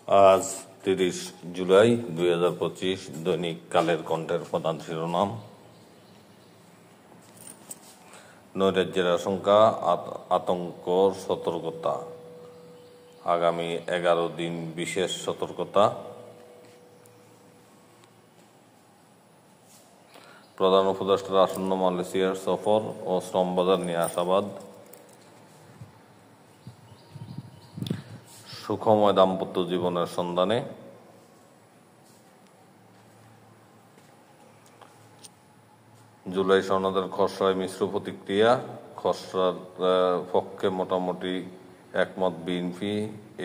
আজ ৩০ জুলাই ২০২৫। দৈনিক কালের কণ্ঠের প্রধান শিরোনাম: নৈরাজ্যের আশঙ্কা, আতঙ্ক, সতর্কতা। আগামী ১১ দিন বিশেষ সতর্কতা। প্রধান উপদেষ্টার আসন্ন মালয়েশিয়ার সফর ও শ্রমবাজার নিয়ে আশাবাদ। সুখময় দাম্পত্য জীবনের সন্ধানে। জুলাই সনদের খসড়ায় মিশ্র প্রতিক্রিয়া। খসড়ার পক্ষে মোটামুটি একমত বিএনপি।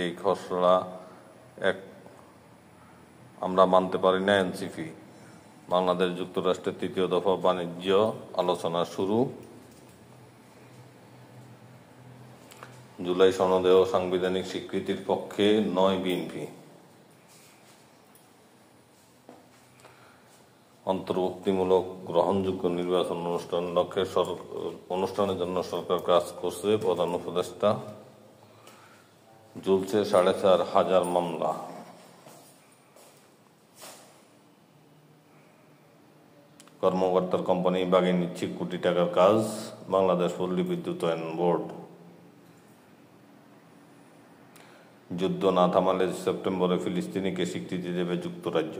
এই খসড়া আমরা মানতে পারি না এনসিপি। বাংলাদেশ যুক্তরাষ্ট্রের তৃতীয় দফা বাণিজ্য আলোচনা শুরু। জুলাই সনদেও সাংবিধানিক স্বীকৃতির পক্ষে নয় বিএনপি। অন্তর্ভুক্তিমূলক গ্রহণযোগ্য নির্বাচন অনুষ্ঠানের জন্য সরকার কাজ করছে, প্রধান উপদেষ্টা। ঝুলছে ৪,৫০০ মামলা। কর্মকর্তার কোম্পানি বাগিয়ে নিচ্ছে কোটি টাকার কাজ, বাংলাদেশ পল্লী বিদ্যুতায়ন বোর্ড। যুদ্ধ না থামালে সেপ্টেম্বরে ফিলিস্তিনিকে স্বীকৃতি দেবে যুক্তরাজ্য।